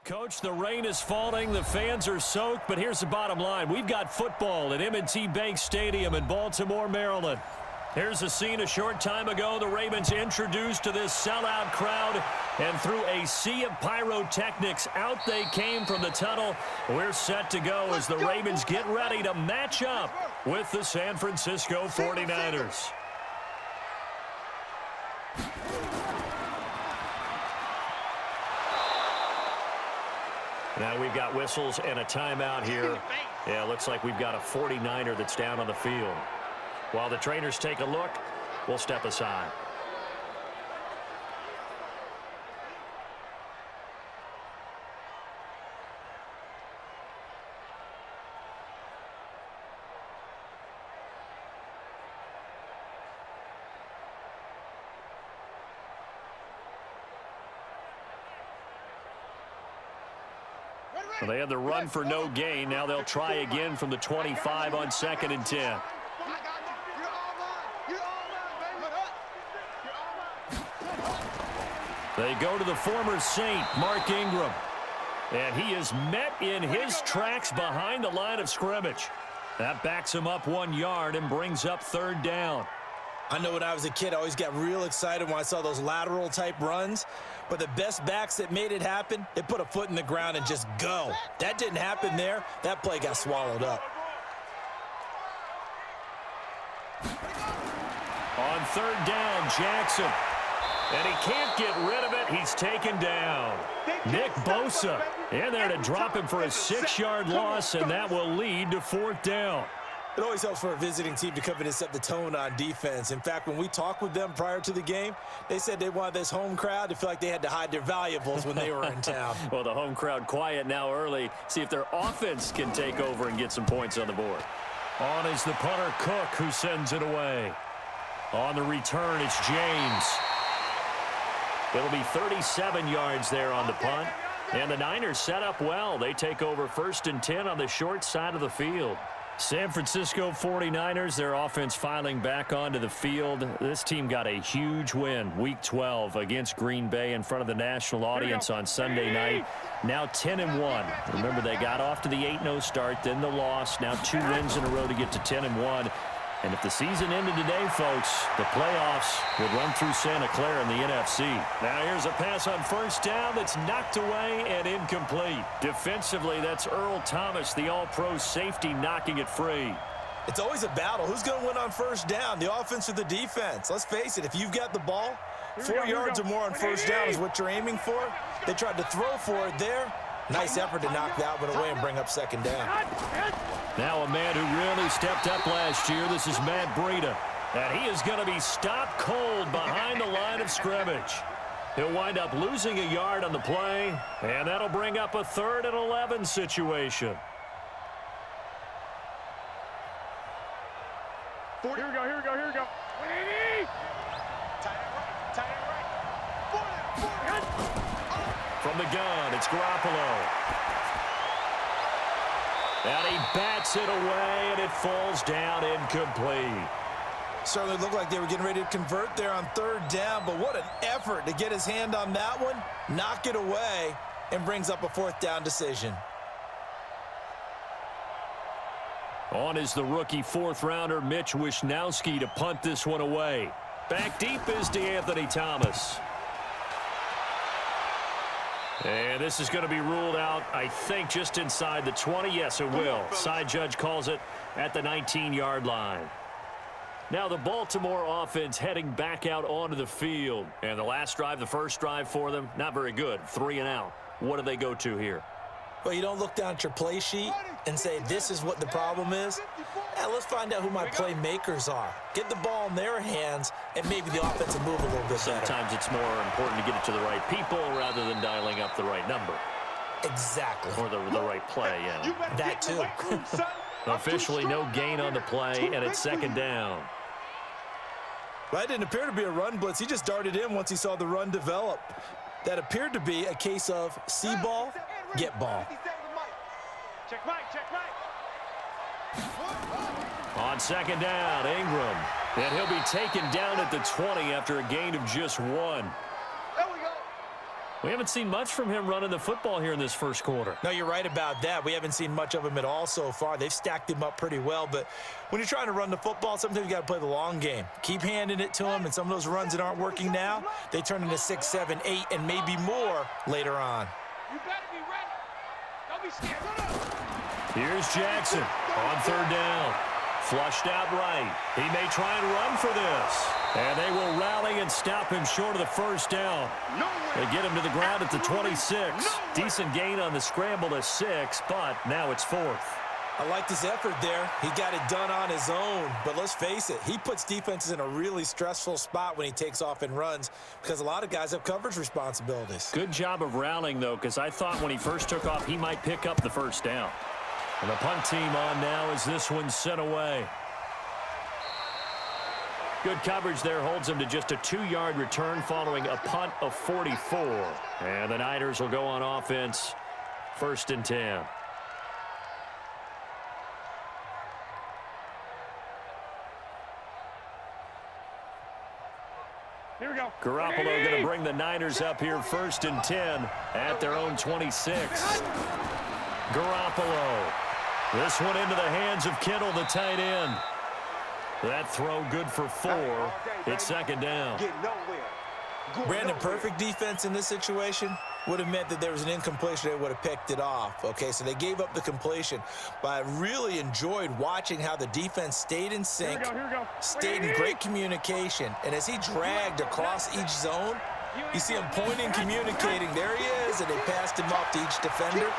Coach, the rain is falling, the fans are soaked, but here's the bottom line. We've got football at M&T Bank Stadium in Baltimore, Maryland. Here's a scene a short time ago. The Ravens introduced to this sellout crowd, and through a sea of pyrotechnics, out they came from the tunnel. We're set to go as the Ravens get ready to match up with the San Francisco 49ers. Now we've got whistles and a timeout here. Yeah, looks like we've got a 49er that's down on the field. While the trainers take a look, we'll step aside. Well, they had the run for no gain. Now they'll try again from the 25 on 2nd and 10. They go to the former Saint, Mark Ingram. And he is met in his tracks behind the line of scrimmage. That backs him up 1 yard and brings up 3rd down. I know when I was a kid, I always got real excited when I saw those lateral type runs. But the best backs that made it happen, they put a foot in the ground and just go. That didn't happen there. That play got swallowed up. On 3rd down, Jackson. And he can't get rid of it. He's taken down. Nick Bosa in there to drop him for a 6-yard loss, and that will lead to 4th down. It always helps for a visiting team to come in and set the tone on defense. In fact, when we talked with them prior to the game, they said they wanted this home crowd to feel like they had to hide their valuables when they were in town. Well, the home crowd quiet now early. See if their offense can take over and get some points on the board. On is the punter, Cook, who sends it away. On the return, it's James. It'll be 37 yards there on the punt. And the Niners set up well. They take over 1st and 10 on the short side of the field. San Francisco 49ers, their offense filing back onto the field. This team got a huge win, Week 12, against Green Bay in front of the national audience on Sunday night. Now 10-1. Remember, they got off to the 8-0 start, then the loss. Now 2 wins in a row to get to 10-1. And if the season ended today, folks, the playoffs would run through Santa Clara in the NFC. Now here's a pass on 1st down that's knocked away and incomplete. Defensively, that's Earl Thomas, the all-pro safety, knocking it free. It's always a battle. Who's going to win on 1st down, the offense or the defense? Let's face it, if you've got the ball, 4 yards or more on 1st down is what you're aiming for. They tried to throw for it there. Nice effort to knock that one away and bring up 2nd down. Now a man who really stepped up last year. This is Matt Breida. And he is going to be stopped cold behind the line of scrimmage. He'll wind up losing a yard on the play, and that'll bring up a 3rd and 11 situation. Here we go, here we go, here we go. From the gun, it's Garoppolo. And he bats it away, and it falls down incomplete. Certainly looked like they were getting ready to convert there on 3rd down, but what an effort to get his hand on that one, knock it away, and brings up a 4th down decision. On is the rookie 4th-rounder Mitch Wishnowsky to punt this one away. Back deep is DeAnthony Thomas. And this is going to be ruled out, I think, just inside the 20. Yes, it will. Side judge calls it at the 19-yard line. Now the Baltimore offense heading back out onto the field. And the last drive, the first drive for them, not very good. 3 and out. What do they go to here? Well, you don't look down at your play sheet and say, this is what the problem is. Let's find out who my playmakers are. Get the ball in their hands, and maybe the offense will move a little bit better. Sometimes it's more important to get it to the right people rather than dialing up the right number. Exactly. Or the right play, yeah. That too. Officially no gain on the play, and it's 2nd down. Well, that didn't appear to be a run blitz. He just darted in once he saw the run develop. That appeared to be a case of see ball, get ball. Check right, check right. On 2nd down, Ingram. And he'll be taken down at the 20 after a gain of just 1. There we go. We haven't seen much from him running the football here in this first quarter. No, you're right about that. We haven't seen much of him at all so far. They've stacked him up pretty well, but when you're trying to run the football, sometimes you got to play the long game. Keep handing it to him, and some of those runs that aren't working now, they turn into 6, 7, 8, and maybe more later on. You better be ready. Don't be scared. Here's Jackson on third down. Flushed out right. He may try and run for this. And they will rally and stop him short of the first down. They get him to the ground at the 26. Decent gain on the scramble to 6, but now it's 4th. I like this effort there. He got it done on his own. But let's face it, he puts defenses in a really stressful spot when he takes off and runs because a lot of guys have coverage responsibilities. Good job of rallying, though, because I thought when he first took off, he might pick up the first down. And the punt team on now as this one's sent away. Good coverage there holds him to just a 2-yard return following a punt of 44. And the Niners will go on offense, 1st and 10. Here we go. Garoppolo going to bring the Niners up here 1st and 10 at their own 26. Garoppolo. This one into the hands of Kittle, the tight end. That throw good for 4. It's 2nd down. Brandon, perfect defense in this situation would have meant that there was an incompletion. They would have picked it off. Okay, so they gave up the completion. But I really enjoyed watching how the defense stayed in sync, stayed in great communication. And as he dragged across each zone, you see him pointing, communicating. There he is, and they passed him off to each defender.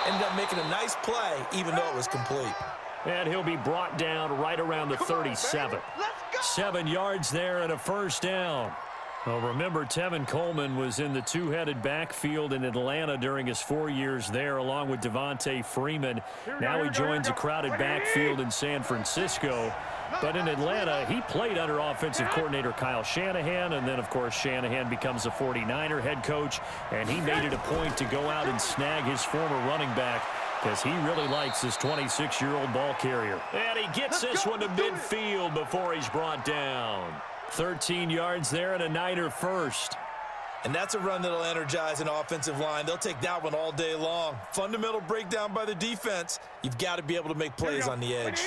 Ended up making a nice play, even though it was complete. And he'll be brought down right around the 37. 7 yards there and a first down. Well, remember, Tevin Coleman was in the two-headed backfield in Atlanta during his 4 years there, along with Devontae Freeman. Now he joins a crowded backfield in San Francisco. But in Atlanta, he played under offensive coordinator Kyle Shanahan, and then, of course, Shanahan becomes a 49er head coach, and he made it a point to go out and snag his former running back because he really likes this 26-year-old ball carrier. And he gets this one to midfield before he's brought down. 13 yards there and a Niner first. And that's a run that'll energize an offensive line. They'll take that one all day long. Fundamental breakdown by the defense. You've got to be able to make plays on the edge.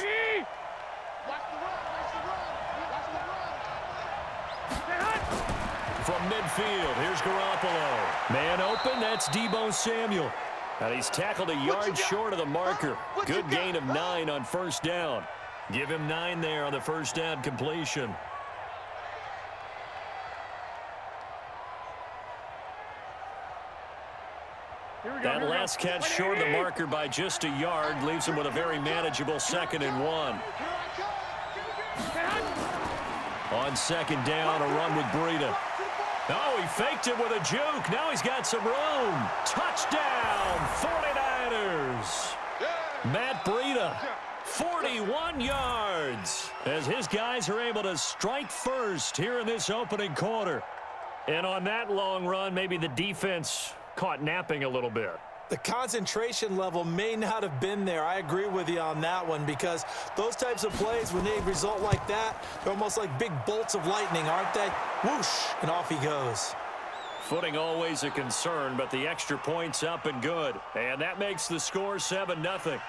From midfield, here's Garoppolo. Man open, that's Deebo Samuel. And he's tackled a yard short of the marker. Good gain of 9 on first down. Give him 9 there on the first down completion. That last catch short of the marker by just a yard leaves him with a very manageable 2nd and 1. On 2nd down, a run with Breida. Oh, he faked it with a juke. Now he's got some room. Touchdown, 49ers. Matt Breida, 41 yards, as his guys are able to strike first here in this opening quarter. And on that long run, maybe the defense caught napping a little bit. The concentration level may not have been there. I agree with you on that one because those types of plays, when they result like that, they're almost like big bolts of lightning, aren't they? Whoosh, and off he goes. Footing always a concern, but the extra point's up and good. And that makes the score 7-0.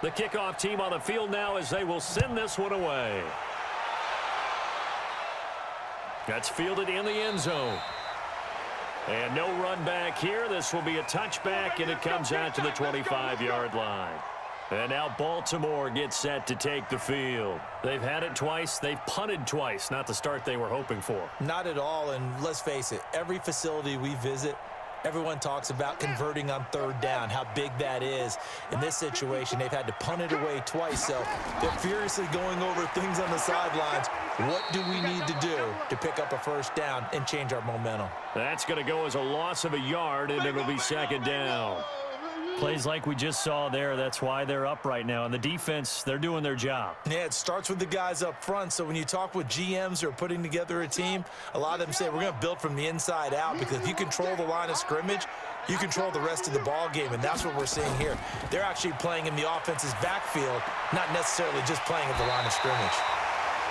The kickoff team on the field now as they will send this one away. That's fielded in the end zone. And no run back here. This will be a touchback, and it comes out to the 25-yard line. And now Baltimore gets set to take the field. They've had it twice. They've punted twice. Not the start they were hoping for. Not at all, and let's face it, every facility we visit, Everyone talks about converting on third down, how big that is. In this situation, they've had to punt it away twice, so they're furiously going over things on the sidelines. What do we need to do to pick up a first down and change our momentum? That's going to go as a loss of a yard, and it'll be second down. Plays like we just saw there, that's why they're up right now. And the defense, they're doing their job. Yeah, it starts with the guys up front. So when you talk with GMs who are putting together a team, a lot of them say we're going to build from the inside out, because if you control the line of scrimmage, you control the rest of the ball game, and that's what we're seeing here. They're actually playing in the offense's backfield, not necessarily just playing at the line of scrimmage.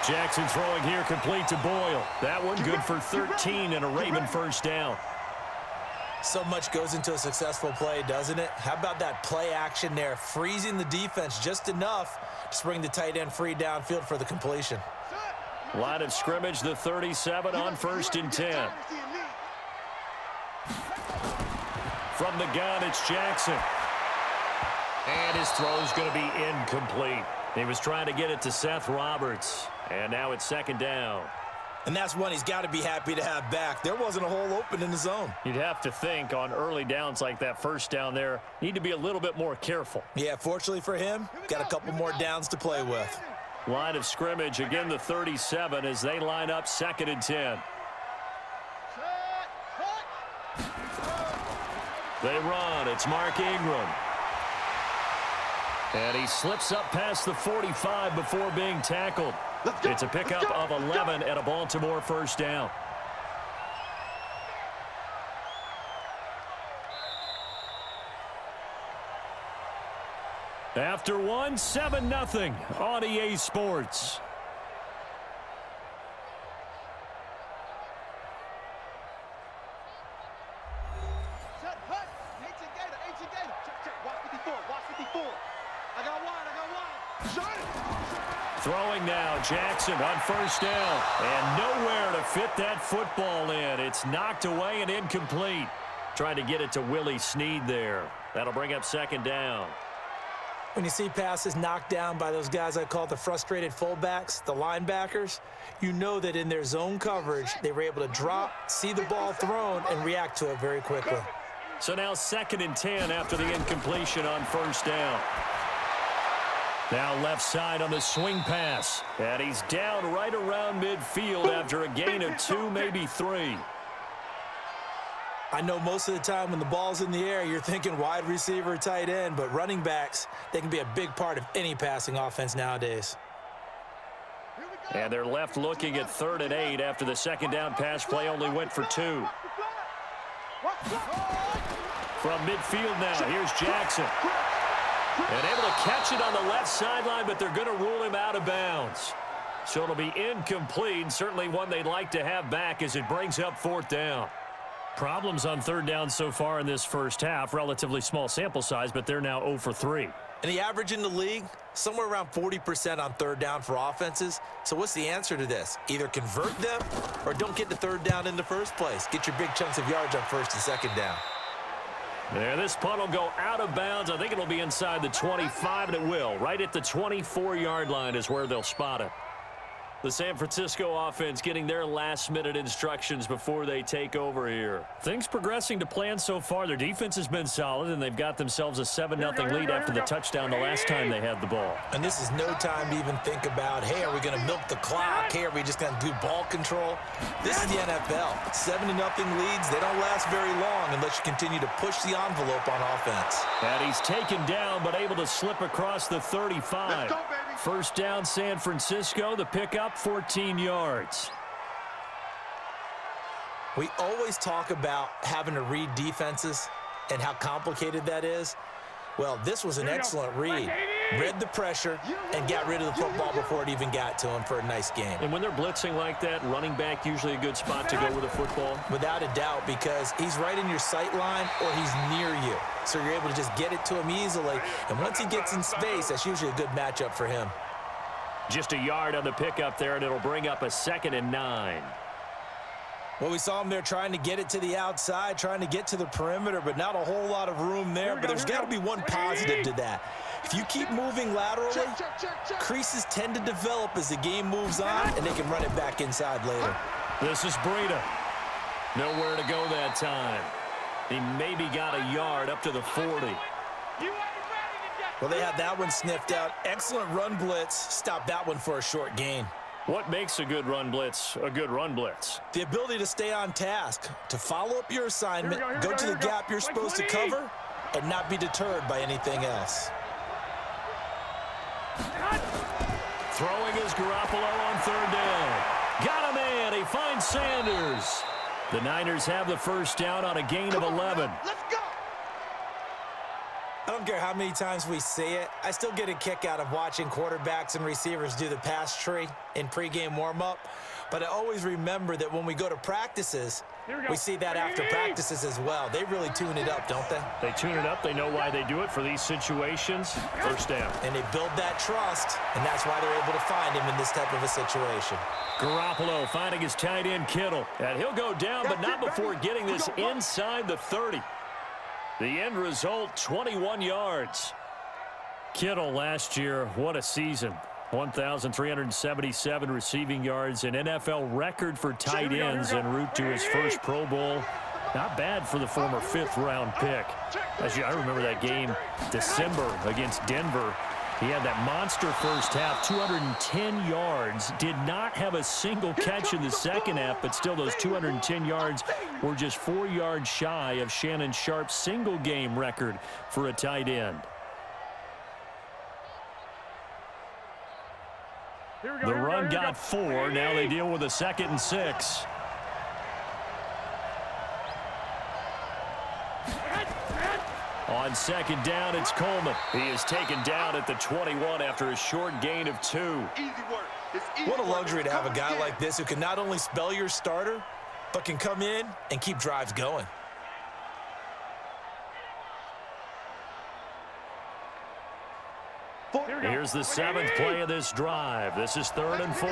Jackson throwing here, complete to Boyle. That one good for 13 and a Raven first down. So much goes into a successful play, doesn't it? How about that play action there, freezing the defense just enough to bring the tight end free downfield for the completion. Line of scrimmage, the 37 on 1st and 10. From the gun, it's Jackson. And his throw's going to be incomplete. He was trying to get it to Seth Roberts. And now it's second down. And that's one he's got to be happy to have back. There wasn't a hole open in the zone. You'd have to think on early downs like that first down there, need to be a little bit more careful. Yeah, fortunately for him, got a couple more downs to play with. Line of scrimmage, again the 37 as they line up 2nd and 10. They run, it's Mark Ingram. And he slips up past the 45 before being tackled. It's a pickup of 11 and a Baltimore first down. After one, 7-0 on EA Sports. Throwing now, Jackson on first down. And nowhere to fit that football in. It's knocked away and incomplete. Trying to get it to Willie Snead there. That'll bring up second down. When you see passes knocked down by those guys I call the frustrated fullbacks, the linebackers, you know that in their zone coverage, they were able to drop, see the ball thrown, and react to it very quickly. So now 2nd and 10 after the incompletion on first down. Now left side on the swing pass. And he's down right around midfield after a gain of 2, maybe 3. I know most of the time when the ball's in the air, you're thinking wide receiver, tight end, but running backs, they can be a big part of any passing offense nowadays. And they're left looking at 3rd and 8 after the second down pass play only went for 2. From midfield now, here's Jackson. And able to catch it on the left sideline, but they're going to rule him out of bounds. So it'll be incomplete, certainly one they'd like to have back as it brings up 4th down. Problems on 3rd down so far in this first half. Relatively small sample size, but they're now 0 for 3. And the average in the league, somewhere around 40% on 3rd down for offenses. So what's the answer to this? Either convert them or don't get the 3rd down in the first place. Get your big chunks of yards on 1st and 2nd down. There, this punt will go out of bounds. I think it'll be inside the 25, and it will. Right at the 24-yard line is where they'll spot it. The San Francisco offense getting their last-minute instructions before they take over here. Things progressing to plan so far. Their defense has been solid, and they've got themselves a 7-0 lead after the touchdown the last time they had the ball. And this is no time to even think about, hey, are we going to milk the clock? Hey, are we just going to do ball control? This is the NFL. 7-0 leads, they don't last very long unless you continue to push the envelope on offense. And he's taken down, but able to slip across the 35. First down, San Francisco. The pickup, 14 yards. We always talk about having to read defenses and how complicated that is. Well, this was an excellent read. Read the pressure and got rid of the football before it even got to him for a nice game. And when they're blitzing like that, running back usually a good spot to go with the football? Without a doubt, because he's right in your sight line or he's near you. So you're able to just get it to him easily. And once he gets in space, that's usually a good matchup for him. Just a yard on the pickup there, and it'll bring up a 2nd and 9. Well, we saw him there trying to get it to the outside, trying to get to the perimeter, but not a whole lot of room there. But there's got to be one positive to that. If you keep moving laterally, creases tend to develop as the game moves on, and they can run it back inside later. This is Breida. Nowhere to go that time. He maybe got a yard up to the 40. Well, they had that one sniffed out. Excellent run blitz. Stopped that one for a short gain. What makes a good run blitz a good run blitz? The ability to stay on task, to follow up your assignment, go to the gap you're supposed to cover, and not be deterred by anything else. Throwing is Garoppolo on third down. Got a man. He finds Sanders. The Niners have the first down on a gain of 11. Let's go. I don't care how many times we see it. I still get a kick out of watching quarterbacks and receivers do the pass tree in pregame warm-up. But I always remember that when we go to practices, we see that after practices as well. They really tune it up, don't they? They tune it up. They know why they do it for these situations. First down. And they build that trust, and that's why they're able to find him in this type of a situation. Garoppolo finding his tight end Kittle. And he'll go down, but not before getting this inside the 30. The end result, 21 yards. Kittle last year, what a season. 1,377 receiving yards, an NFL record for tight ends en route to his first Pro Bowl. Not bad for the former fifth-round pick. I remember that game, December against Denver. He had that monster first half, 210 yards. Did not have a single catch in the second half, but still those 210 yards were just 4 yards shy of Shannon Sharp's single-game record for a tight end. The run got 4. Now they deal with a 2nd and 6. On second down, it's Coleman. He is taken down at the 21 after a short gain of 2. What a luxury to have a guy like this who can not only spell your starter, but can come in and keep drives going. Here's the 7th play of this drive. This is 3rd and 4.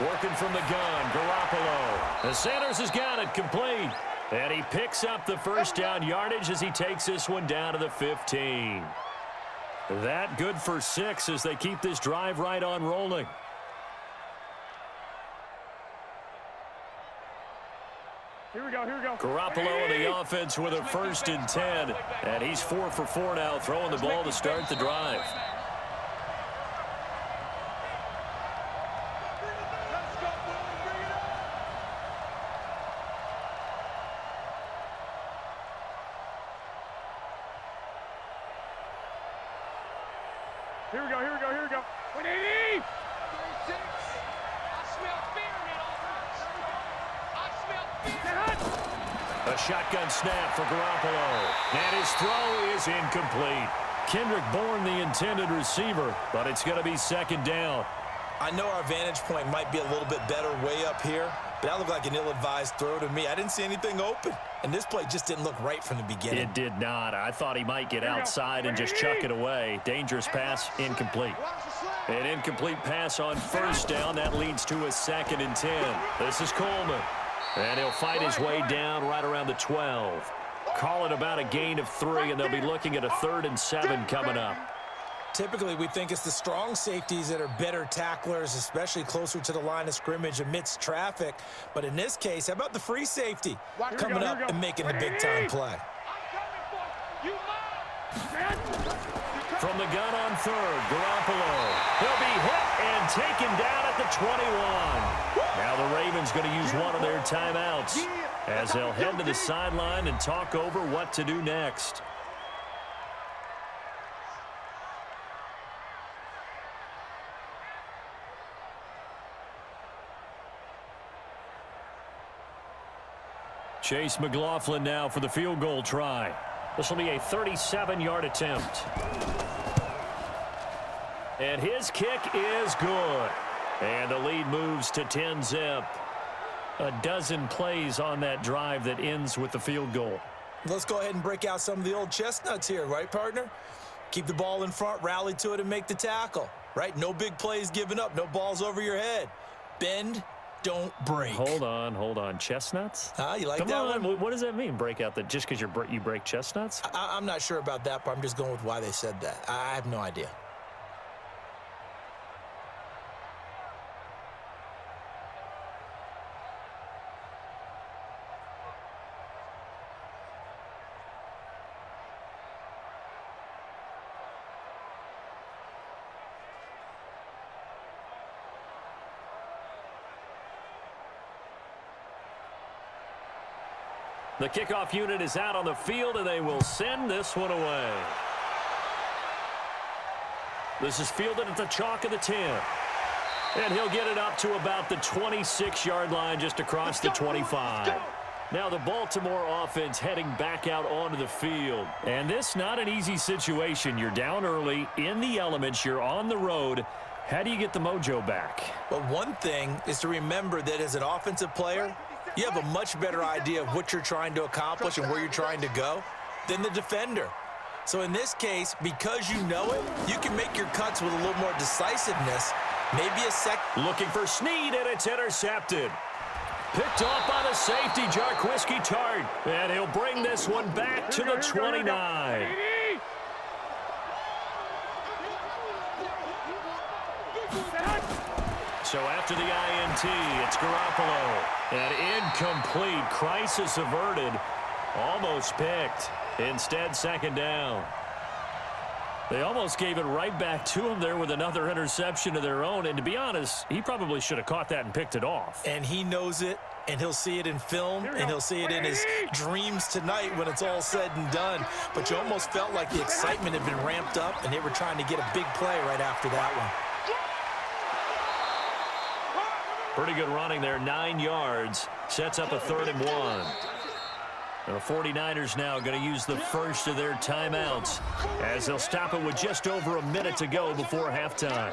Working from the gun, Garoppolo. And Sanders has got it complete. And he picks up the first down yardage as he takes this one down to the 15. That good for 6 as they keep this drive right on rolling. Here we go. Garoppolo in the offense with a 1st and 10. And he's 4 for 4 now, throwing the ball to start the drive. Here we go. 180. 36. I smell fear in that offense. I smell fear. A shotgun snap for Garoppolo. And his throw is incomplete. Kendrick Bourne, the intended receiver, but it's going to be 2nd down. I know our vantage point might be a little bit better way up here, but that looked like an ill-advised throw to me. I didn't see anything open, and this play just didn't look right from the beginning. It did not. I thought he might get outside and just chuck it away. Dangerous pass, incomplete. An incomplete pass on 1st down. That leads to a 2nd and 10. This is Coleman. And he'll fight his way down right around the 12. Call it about a gain of 3, and they'll be looking at a 3rd and 7 coming up. Typically, we think it's the strong safeties that are better tacklers, especially closer to the line of scrimmage amidst traffic. But in this case, how about the free safety coming up and making the big-time play? From the gun on 3rd, Garoppolo. He'll be hit and taken down at the 21. Now the Ravens going to use one of their timeouts as they'll head to the sideline and talk over what to do next. Chase McLaughlin now for the field goal try. This will be a 37-yard attempt. And his kick is good. And the lead moves to 10-zip. A dozen plays on that drive that ends with the field goal. Let's go ahead and break out some of the old chestnuts here, right, partner? Keep the ball in front, rally to it, and make the tackle, right? No big plays given up, no balls over your head. Bend, don't break. Hold on. Chestnuts? You like Come that on. one? What does that mean, break out? Just because you break chestnuts? I'm not sure about that, but I'm just going with why they said that. I have no idea. The kickoff unit is out on the field, and they will send this one away. This is fielded at the chalk of the 10. And he'll get it up to about the 26-yard line, just across the 25. Now the Baltimore offense heading back out onto the field. And this not an easy situation. You're down early, in the elements, you're on the road. How do you get the mojo back? Well, one thing is to remember that as an offensive player, you have a much better idea of what you're trying to accomplish and where you're trying to go than the defender. So in this case, because you know it, you can make your cuts with a little more decisiveness. Maybe a sec. Looking for Snead, and it's intercepted. Picked off by the safety, Jarquiski Tart. And he'll bring this one back to the 29. So after the INT, it's Garoppolo. And incomplete. Crisis averted. Almost picked. Instead, second down. They almost gave it right back to him there with another interception of their own. And to be honest, he probably should have caught that and picked it off. And he knows it, and he'll see it in film, and he'll see it in his dreams tonight when it's all said and done. But you almost felt like the excitement had been ramped up, and they were trying to get a big play right after that one. Pretty good running there, 9 yards. Sets up a 3rd and 1. And the 49ers now going to use the first of their timeouts as they'll stop it with just over a minute to go before halftime.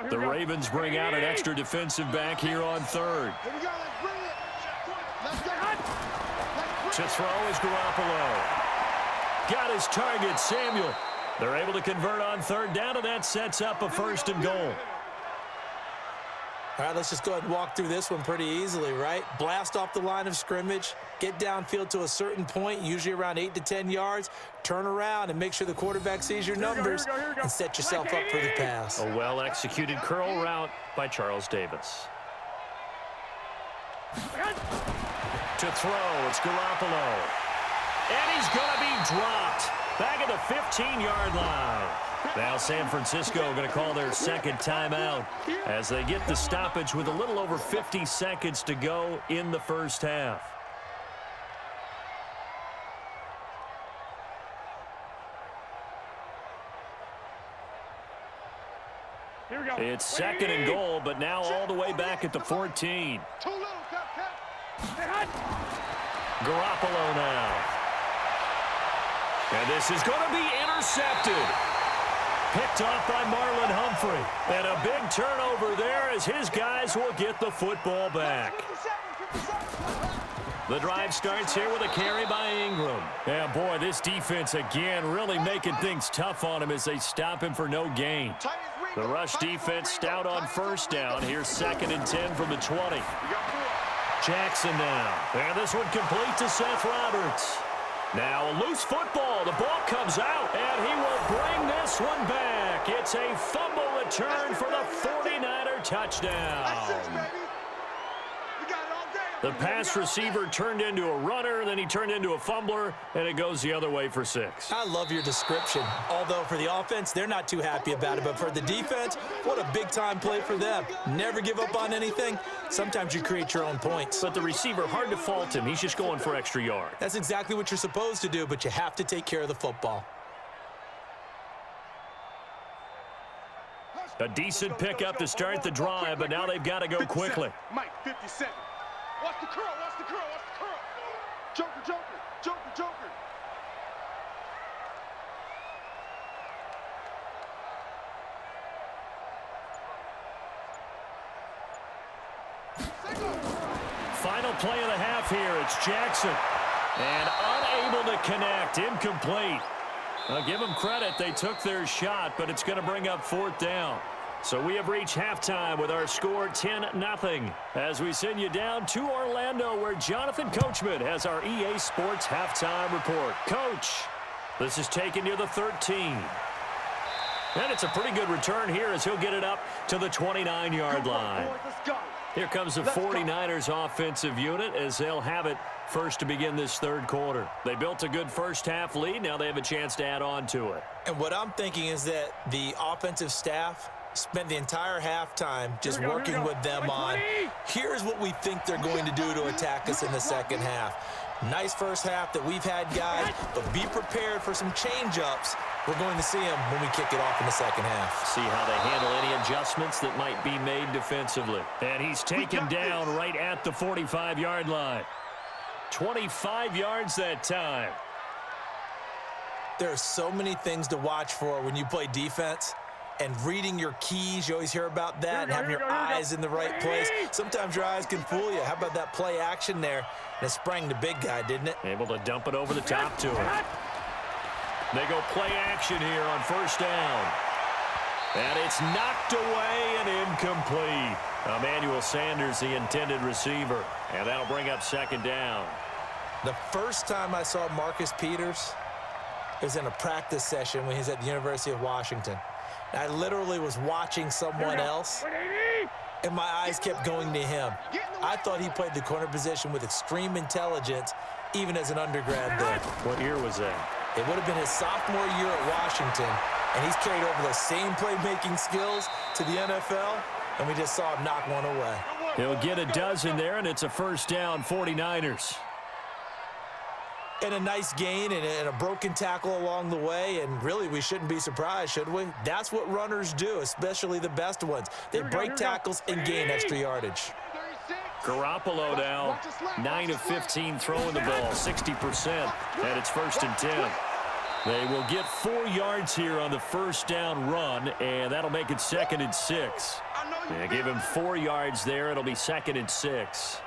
The Ravens bring out an extra defensive back here on 3rd. To throw is Garoppolo. Got his target, Samuel. They're able to convert on 3rd down, and that sets up a 1st and goal. All right, let's just go ahead and walk through this one pretty easily, right? Blast off the line of scrimmage, get downfield to a certain point, usually around 8 to 10 yards, turn around and make sure the quarterback sees your numbers and set yourself up for the pass. A well-executed curl route by Charles Davis. To throw, it's Garoppolo. And he's going to be dropped back at the 15-yard line. Now San Francisco going to call their second timeout as they get the stoppage with a little over 50 seconds to go in the first half. It's 2nd and goal, but now all the way back at the 14. Garoppolo now. And this is going to be intercepted. Picked off by Marlon Humphrey. And a big turnover there as his guys will get the football back. The drive starts here with a carry by Ingram. Yeah, boy, this defense again really making things tough on him as they stop him for no gain. The rush defense stout on 1st down. Here's 2nd and 10 from the 20. Jackson now. And this one complete to Seth Roberts. Now a loose football. The ball comes out, and he will bring this one back. It's a fumble return for the 49er touchdown. The pass receiver turned into a runner, then he turned into a fumbler, and it goes the other way for 6. I love your description. Although for the offense, they're not too happy about it. But for the defense, what a big-time play for them. Never give up on anything. Sometimes you create your own points. But the receiver, hard to fault him. He's just going for extra yard. That's exactly what you're supposed to do, but you have to take care of the football. A decent pickup to start the drive, but now they've got to go quickly. Mike, 57. Watch the curl, watch the curl, watch the curl. Joker, Joker, Joker, Joker. Final play of the half here. It's Jackson. And unable to connect. Incomplete. I'll give them credit. They took their shot, but it's going to bring up 4th down. So we have reached halftime with our score 10-0 as we send you down to Orlando where Jonathan Coachman has our EA Sports halftime report. Coach, this is taken near the 13. And it's a pretty good return here as he'll get it up to the 29-yard line. Here comes the 49ers offensive unit as they'll have it First to begin this third quarter. They built a good first-half lead. Now they have a chance to add on to it. And what I'm thinking is that the offensive staff spent the entire halftime just working with them on, here's what we think they're going to do to attack us in the second half. Nice first half that we've had, guys, but be prepared for some change-ups. We're going to see them when we kick it off in the second half. See how they handle any adjustments that might be made defensively. And he's taken down right at the 45-yard line. 25 yards that time. There are so many things to watch for when you play defense. And reading your keys, you always hear about that, and having your eyes in the right place. Sometimes your eyes can fool you. How about that play action there? And it sprang the big guy, didn't it? Able to dump it over the top to him. They go play action here on first down. And it's knocked away and incomplete. Emmanuel Sanders, the intended receiver. And that'll bring up second down. The first time I saw Marcus Peters was in a practice session when he was at the University of Washington. I literally was watching someone else, and my eyes kept going to him. I thought he played the corner position with extreme intelligence, even as an undergrad there. What year was that? It would have been his sophomore year at Washington, and he's carried over those same playmaking skills to the NFL, and we just saw him knock one away. He'll get a dozen there, and it's a first down, 49ers. And a nice gain and a broken tackle along the way, and really we shouldn't be surprised, should we? That's what runners do, especially the best ones. They break tackles and gain extra yardage. Garoppolo now, 9 of 15 throwing the ball, 60%, and it's first and 10. They will get 4 yards here on the first down run, and that'll make it second and 6. They give him 4 yards there. It'll be second and 6.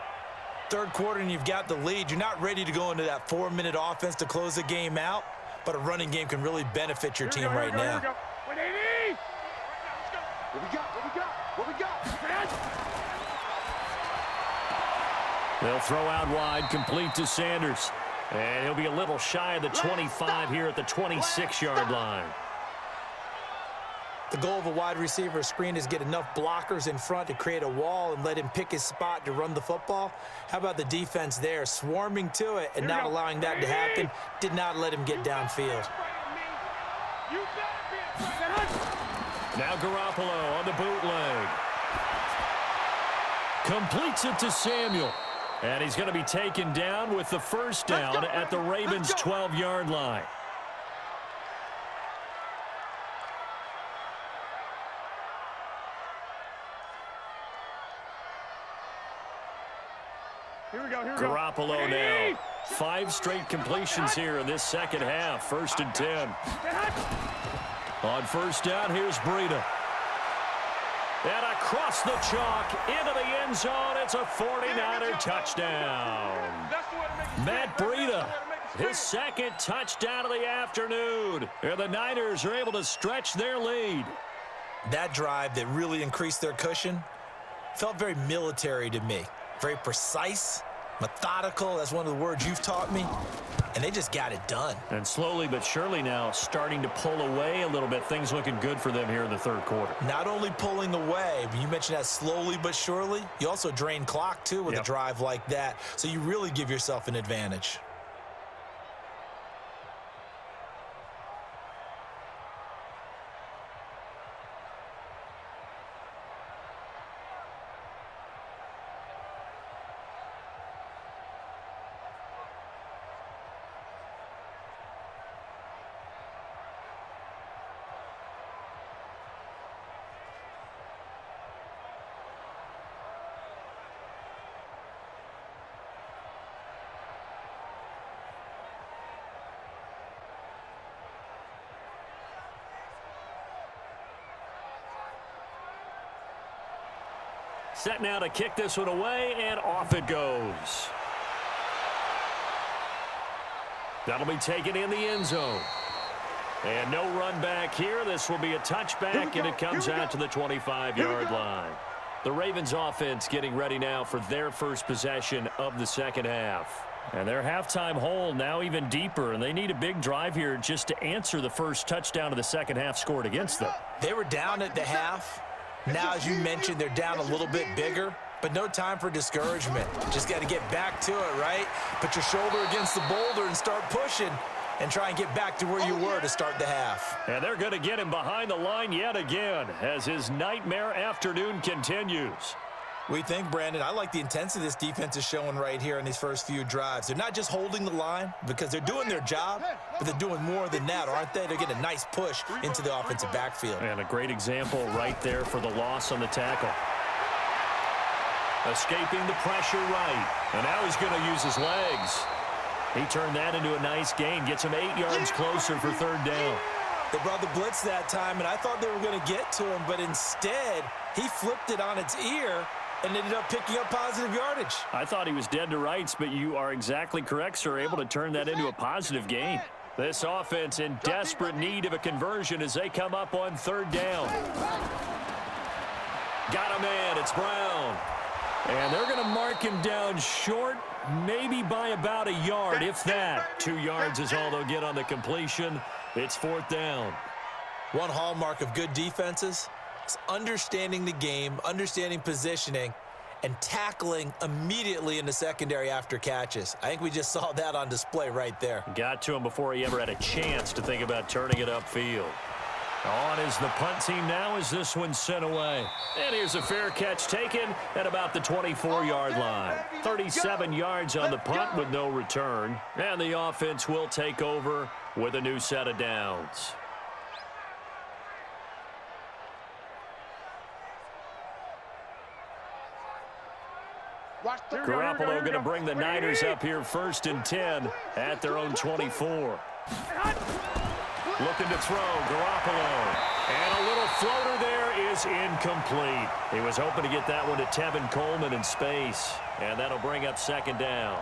Third quarter and you've got the lead. You're not ready to go into that 4-minute offense to close the game out, but a running game can really benefit your team right now. What we got? They'll throw out wide, complete to Sanders. And he'll be a little shy of the 25 here at the 26-yard line. The goal of a wide receiver screen is get enough blockers in front to create a wall and let him pick his spot to run the football. How about the defense there, swarming to it and not allowing that to happen? Did not let him get downfield. Now Garoppolo on the bootleg. Completes it to Samuel. And he's going to be taken down with the first down at the Ravens' 12-yard line. Garoppolo now. 5 straight completions here in this second half. First and 10. On first down, here's Breida. And across the chalk, into the end zone. It's a 49er touchdown. Matt Breida, his second touchdown of the afternoon. And the Niners are able to stretch their lead. That drive that really increased their cushion felt very military to me. Very precise, methodical. That's one of the words you've taught me. And they just got it done. And slowly but surely now starting to pull away a little bit. Things looking good for them here in the third quarter. Not only pulling away, but you mentioned that slowly but surely. You also drain clock, too, with a drive like that. So you really give yourself an advantage. Set now to kick this one away, and off it goes. That'll be taken in the end zone. And no run back here. This will be a touchback, and it comes out to the 25-yard line. The Ravens offense getting ready now for their first possession of the second half. And their halftime hole now even deeper, and they need a big drive here just to answer the first touchdown of the second half scored against them. They were down at the half. Now, as you mentioned, they're down a little bit bigger. But no time for discouragement. Just got to get back to it, right? Put your shoulder against the boulder and start pushing and try and get back to where you were to start the half. And they're going to get him behind the line yet again as his nightmare afternoon continues. We think, Brandon, I like the intensity this defense is showing right here in these first few drives. They're not just holding the line because they're doing their job, but they're doing more than that, aren't they? They're getting a nice push into the offensive backfield. And a great example right there for the loss on the tackle. Escaping the pressure right. And now he's going to use his legs. He turned that into a nice gain. Gets him 8 yards closer for third down. They brought the blitz that time, and I thought they were going to get to him, but instead he flipped it on its ear and ended up picking up positive yardage. I thought he was dead to rights, but you are exactly correct, sir. Able to turn that into a positive gain. This offense in desperate need of a conversion as they come up on third down. Got him in. It's Brown. And they're going to mark him down short, maybe by about a yard, if that. 2 yards is all they'll get on the completion. It's fourth down. One hallmark of good defenses is understanding the game, understanding positioning, and tackling immediately in the secondary after catches. I think we just saw that on display right there. Got to him before he ever had a chance to think about turning it upfield. On is the punt team now as this one's sent away. And here's a fair catch taken at about the 24-yard line. 37 yards on the punt with no return. And the offense will take over with a new set of downs. Garoppolo going to bring the Niners up here first and 10 at their own 24. Looking to throw, Garoppolo. And a little floater there is incomplete. He was hoping to get that one to Tevin Coleman in space. And that'll bring up second down.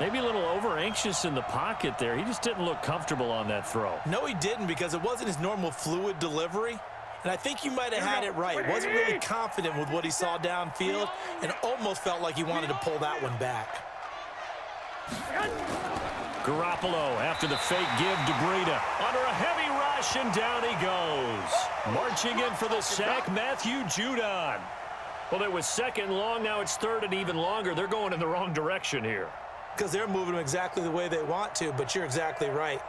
Maybe a little over-anxious in the pocket there. He just didn't look comfortable on that throw. No, he didn't, because it wasn't his normal fluid delivery. And I think you might have had it right. Wasn't really confident with what he saw downfield and almost felt like he wanted to pull that one back. Garoppolo after the fake give to Breida. Under a heavy rush, and down he goes. Marching in for the sack, Matthew Judon. Well, it was second and long. Now it's third and even longer. They're going in the wrong direction here. Because they're moving them exactly the way they want to, but you're exactly right.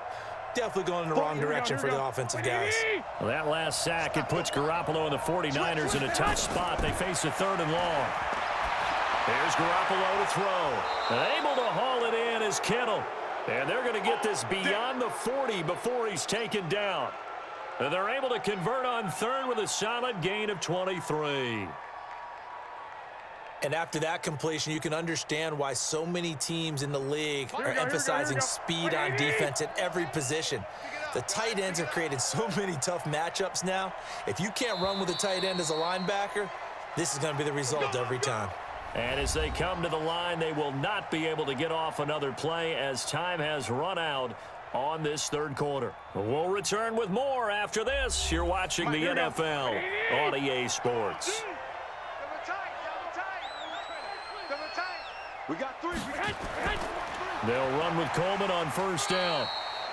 Definitely going in the wrong direction for the offensive guys. Well, that last sack, it puts Garoppolo and the 49ers in a tough spot. They face a third and long. There's Garoppolo to throw. And able to haul it in is Kittle. And they're going to get this beyond the 40 before he's taken down. And they're able to convert on third with a solid gain of 23. And after that completion, you can understand why so many teams in the league are emphasizing speed on defense at every position. The tight ends have created so many tough matchups now. If you can't run with a tight end as a linebacker, this is going to be the result every time. And as they come to the line, they will not be able to get off another play as time has run out on this third quarter. We'll return with more after this. You're watching the NFL on EA Sports. We got three. They'll run with Coleman on first down.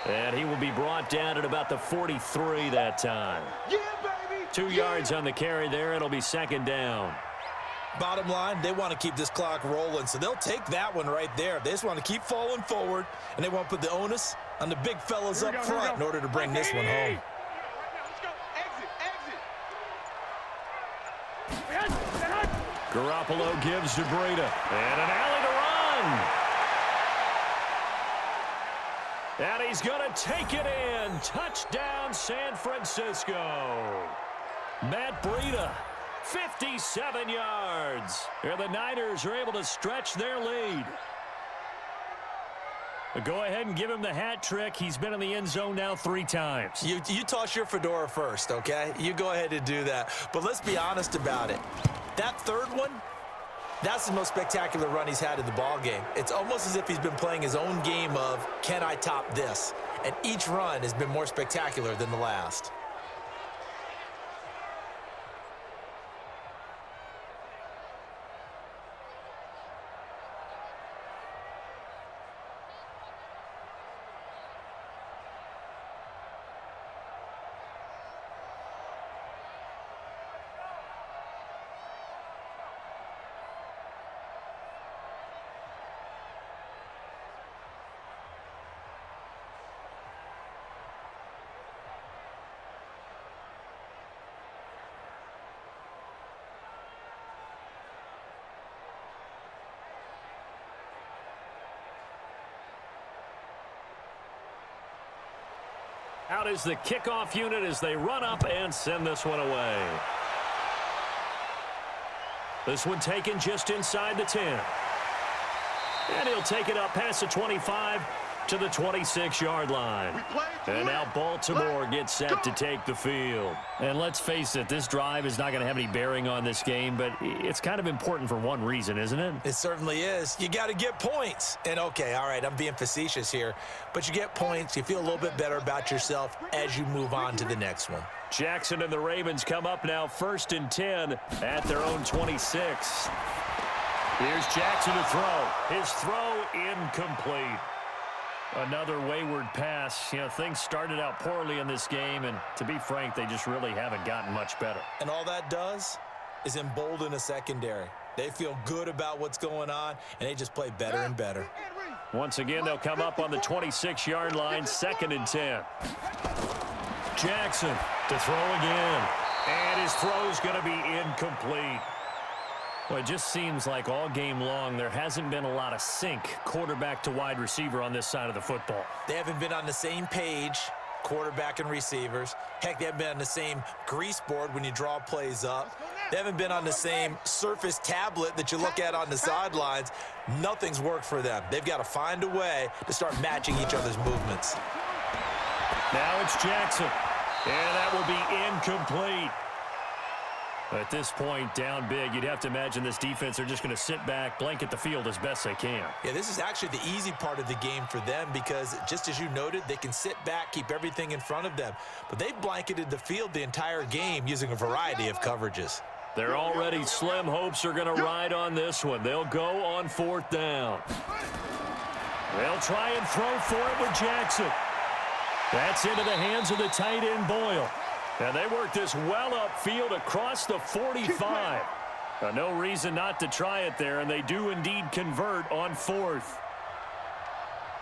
And he will be brought down at about the 43 that time. Yeah, baby. 2 yards on the carry there. It'll be second down. Bottom line, they want to keep this clock rolling, so they'll take that one right there. They just want to keep falling forward, and they want to put the onus on the big fellas up front in order to bring this one home. Let's go. Exit. Garoppolo gives to Breida. And an alley to run. And he's going to take it in. Touchdown, San Francisco. Matt Breida, 57 yards. Here the Niners are able to stretch their lead. Go ahead and give him the hat trick. He's been in the end zone now 3 times. You toss your fedora first, okay? You go ahead and do that. But let's be honest about it. That third one, that's the most spectacular run he's had in the ball game. It's almost as if he's been playing his own game of, can I top this? And each run has been more spectacular than the last. Out is the kickoff unit as they run up and send this one away. This one taken just inside the 10. And he'll take it up past the 25 to the 26-yard line. And now Baltimore gets set to take the field. And let's face it, this drive is not going to have any bearing on this game, but it's kind of important for one reason, isn't it? It certainly is. You got to get points. And, okay, all right, I'm being facetious here, but you get points. You feel a little bit better about yourself as you move on to the next one. Jackson and the Ravens come up now 1st and 10 at their own 26. Here's Jackson to throw. His throw incomplete. Another wayward pass. You know, things started out poorly in this game, and to be frank, they just really haven't gotten much better. And all that does is embolden a secondary. They feel good about what's going on, and they just play better and better. Once again, they'll come up on the 26-yard line, 2nd and 10. Jackson to throw again, and his throw's going to be incomplete. Well, it just seems like all game long there hasn't been a lot of sync quarterback to wide receiver on this side of the football. They haven't been on the same page, quarterback and receivers. Heck, they haven't been on the same grease board when you draw plays up. They haven't been on the same Surface tablet that you look at on the sidelines. Nothing's worked for them. They've got to find a way to start matching each other's movements. Now it's Jackson, and that will be incomplete. At this point, down big, you'd have to imagine this defense are just going to sit back, blanket the field as best they can. Yeah, this is actually the easy part of the game for them because, just as you noted, they can sit back, keep everything in front of them. But they've blanketed the field the entire game using a variety of coverages. Their already slim hopes are going to ride on this one. They'll go on 4th down. They'll try and throw for it with Jackson. That's into the hands of the tight end, Boyle. And they work this well upfield across the 45. No reason not to try it there, and they do indeed convert on 4th.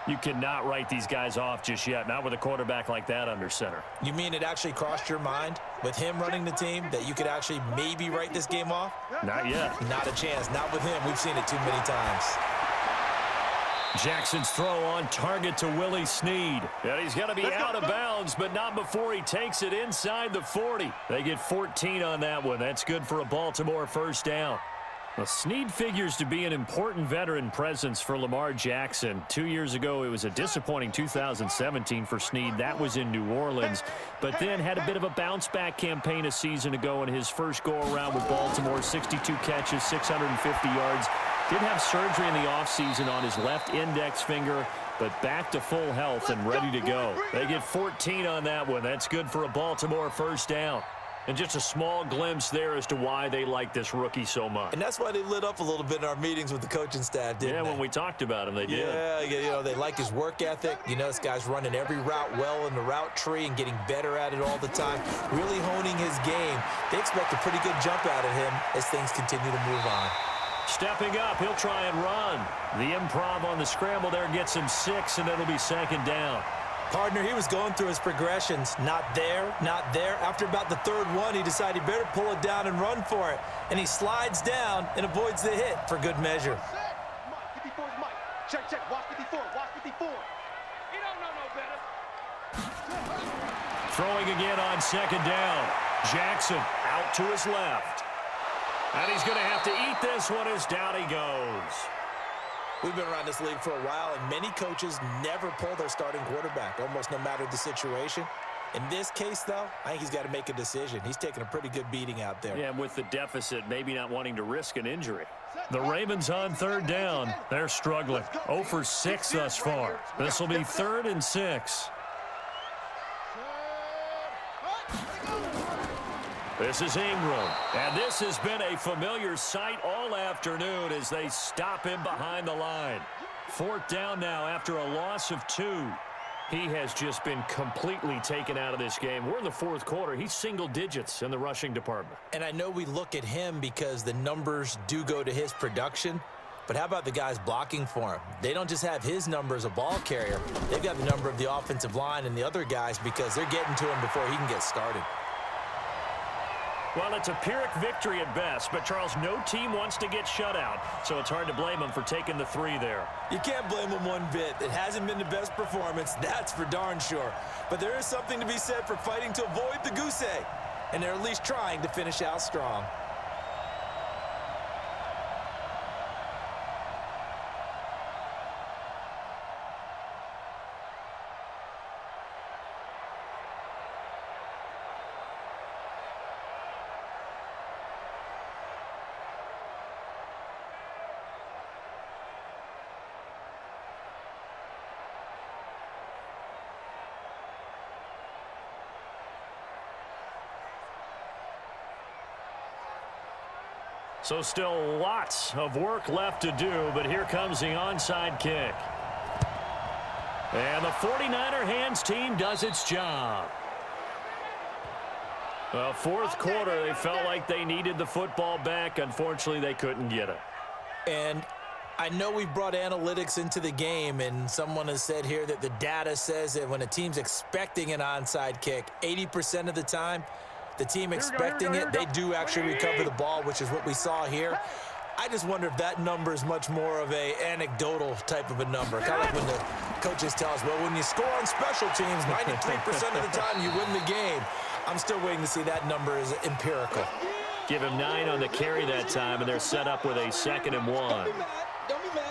You cannot write these guys off just yet, not with a quarterback like that under center. You mean it actually crossed your mind with him running the team that you could actually maybe write this game off? Not yet. Not a chance. Not with him. We've seen it too many times. Jackson's throw on target to Willie Snead. And he's going to be out of bounds, but not before he takes it inside the 40. They get 14 on that one. That's good for a Baltimore 1st down. Well, Snead figures to be an important veteran presence for Lamar Jackson. 2 years ago, it was a disappointing 2017 for Snead. That was in New Orleans, but then had a bit of a bounce-back campaign a season ago in his first go-around with Baltimore. 62 catches, 650 yards. Did have surgery in the offseason on his left index finger, but back to full health and ready to go. They get 14 on that one. That's good for a Baltimore 1st down. And just a small glimpse there as to why they like this rookie so much. And that's why they lit up a little bit in our meetings with the coaching staff, didn't they? Yeah, when we talked about him, they did. Yeah, you know, they like his work ethic. You know, this guy's running every route well in the route tree and getting better at it all the time, really honing his game. They expect a pretty good jump out of him as things continue to move on. Stepping up, he'll try and run. The improv on the scramble there gets him 6, and it'll be 2nd down. Partner, he was going through his progressions. Not there, not there. After about the 3rd one, he decided he better pull it down and run for it. And he slides down and avoids the hit for good measure. Mike, 54 is Mike. Check, check. Watch 54. Watch 54. He don't know no better. Throwing again on 2nd down. Jackson out to his left. And he's going to have to eat this one as down he goes. We've been around this league for a while, and many coaches never pull their starting quarterback, almost no matter the situation. In this case, though, I think he's got to make a decision. He's taking a pretty good beating out there. Yeah, with the deficit, maybe not wanting to risk an injury. The Ravens on 3rd down. They're struggling. 0 for 6 thus far. This will be 3rd and 6. This is Ingram, and this has been a familiar sight all afternoon as they stop him behind the line. 4th down now after a loss of 2. He has just been completely taken out of this game. We're in the 4th quarter. He's single digits in the rushing department. And I know we look at him because the numbers do go to his production, but how about the guys blocking for him? They don't just have his number as a ball carrier. They've got the number of the offensive line and the other guys because they're getting to him before he can get started. Well, it's a Pyrrhic victory at best, but, Charles, no team wants to get shut out, so it's hard to blame them for taking the 3 there. You can't blame them one bit. It hasn't been the best performance, that's for darn sure. But there is something to be said for fighting to avoid the goose egg, and they're at least trying to finish out strong. So still lots of work left to do, but here comes the onside kick. And the 49er hands team does its job. Well, fourth quarter, they felt like they needed the football back. Unfortunately, they couldn't get it. And I know we've brought analytics into the game, and someone has said here that the data says that when a team's expecting an onside kick, 80% of the time, the team expecting it, they do actually recover the ball, which is what we saw here. I just wonder if that number is much more of a anecdotal type of a number. Kind of like when the coaches tell us, well, when you score on special teams, 93% of the time you win the game. I'm still waiting to see that number is empirical. Give him 9 on the carry that time, and they're set up with a 2nd and 1.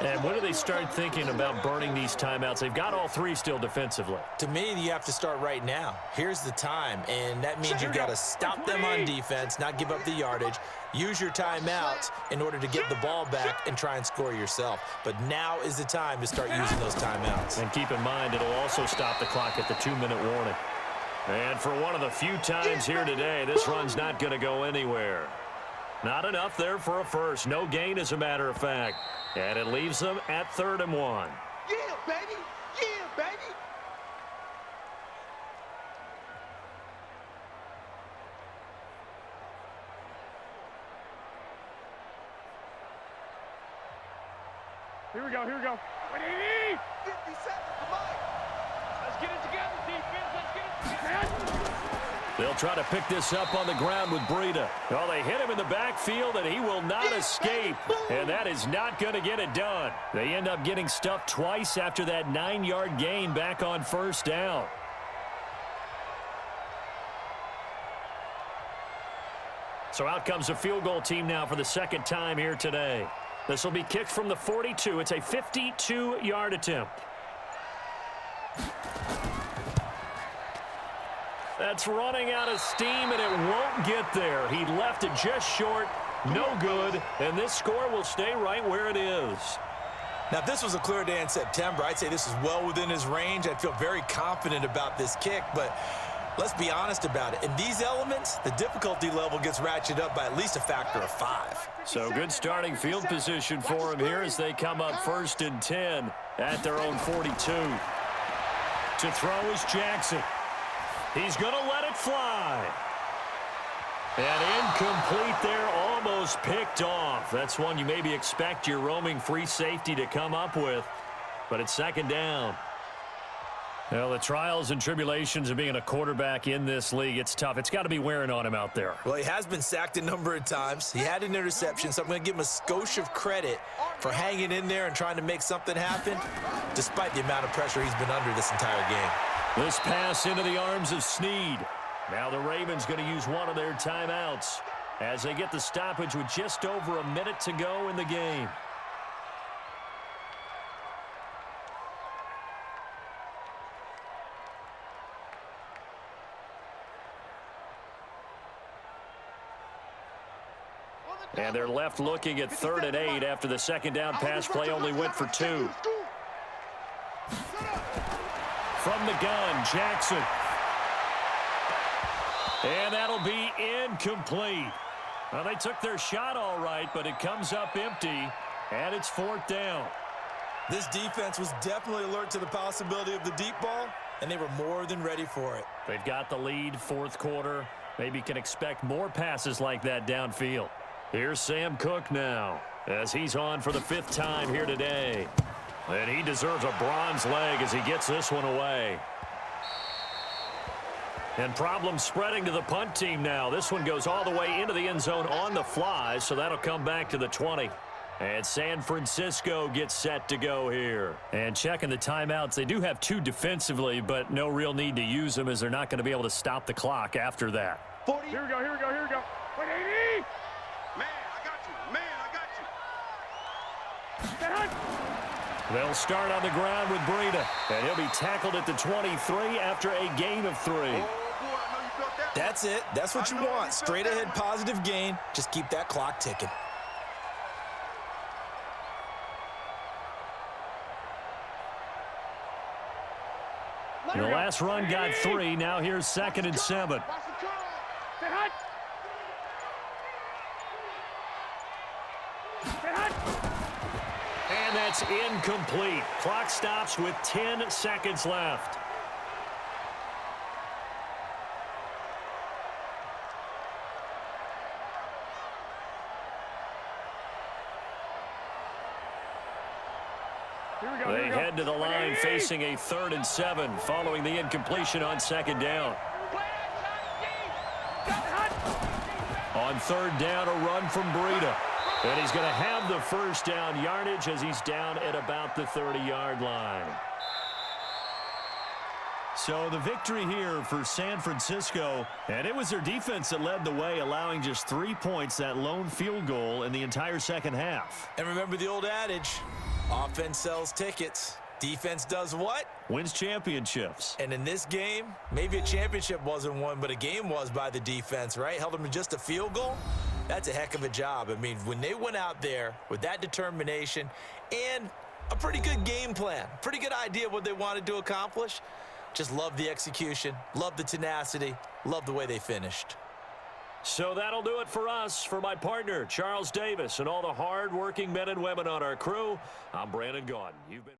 And when do they start thinking about burning these timeouts? They've got all 3 still defensively. To me, you have to start right now. Here's the time, and that means you've got to stop them on defense, not give up the yardage, use your timeouts in order to get the ball back and try and score yourself. But now is the time to start using those timeouts. And keep in mind, it'll also stop the clock at the 2-minute warning. And for one of the few times here today, this run's not going to go anywhere. Not enough there for a first. No gain, as a matter of fact. And it leaves them at 3rd and 1. Yeah, baby. Yeah, baby. Here we go, here we go. 50 seconds, come on. Let's get it together, defense. Let's get it together. They'll try to pick this up on the ground with Breida. Well, they hit him in the backfield, and he will not escape. And that is not going to get it done. They end up getting stuffed twice after that 9-yard gain back on 1st down. So out comes the field goal team now for the 2nd time here today. This will be kicked from the 42. It's a 52-yard attempt. That's running out of steam, and it won't get there. He left it just short, no good, and this score will stay right where it is. Now, if this was a clear day in September, I'd say this is well within his range. I'd feel very confident about this kick, but let's be honest about it. In these elements, the difficulty level gets ratcheted up by at least a factor of 5. So good starting field position for him here as they come up 1st and 10 at their own 42. To throw is Jackson. He's going to let it fly. And incomplete there, almost picked off. That's one you maybe expect your roaming free safety to come up with, but it's 2nd down. Well, the trials and tribulations of being a quarterback in this league, it's tough. It's got to be wearing on him out there. Well, he has been sacked a number of times. He had an interception, so I'm going to give him a skosh of credit for hanging in there and trying to make something happen, despite the amount of pressure he's been under this entire game. This pass into the arms of Snead. Now the Ravens going to use one of their timeouts as they get the stoppage with just over a minute to go in the game. And they're left looking at 3rd and 8 after the 2nd down pass play only went for 2. From the gun, Jackson. And that'll be incomplete. Well, they took their shot all right, but it comes up empty, and it's 4th down. This defense was definitely alert to the possibility of the deep ball, and they were more than ready for it. They've got the lead, 4th quarter. Maybe can expect more passes like that downfield. Here's Sam Cook now, as he's on for the 5th time here today. And he deserves a bronze leg as he gets this one away. And problems spreading to the punt team now. This one goes all the way into the end zone on the fly, so that'll come back to the 20. And San Francisco gets set to go here. And checking the timeouts, they do have 2 defensively, but no real need to use them as they're not going to be able to stop the clock after that. 40. Here we go. Wait, 80. Man, I got you. They'll start on the ground with Breida, and he'll be tackled at the 23 after a gain of 3. Oh, boy, I know you felt that. That's it. That's what you want. Straight ahead positive gain. Just keep that clock ticking. The last run got 3. Now here's 2nd and 7. Watch the curl. And that's incomplete. Clock stops with 10 seconds left. They head to the line facing a 3rd and 7 following the incompletion on 2nd down. On 3rd down, a run from Breida. And he's going to have the first down yardage as he's down at about the 30-yard line. So the victory here for San Francisco, and it was their defense that led the way, allowing just 3 points, that lone field goal in the entire second half. And remember the old adage, offense sells tickets. Defense does what? Wins championships. And in this game, maybe a championship wasn't won, but a game was by the defense, right? Held them to just a field goal. That's a heck of a job. I mean, when they went out there with that determination and a pretty good game plan, pretty good idea what they wanted to accomplish, just love the execution, love the tenacity, love the way they finished. So that'll do it for us. For my partner, Charles Davis, and all the hard-working men and women on our crew, I'm Brandon Gaudin. You've been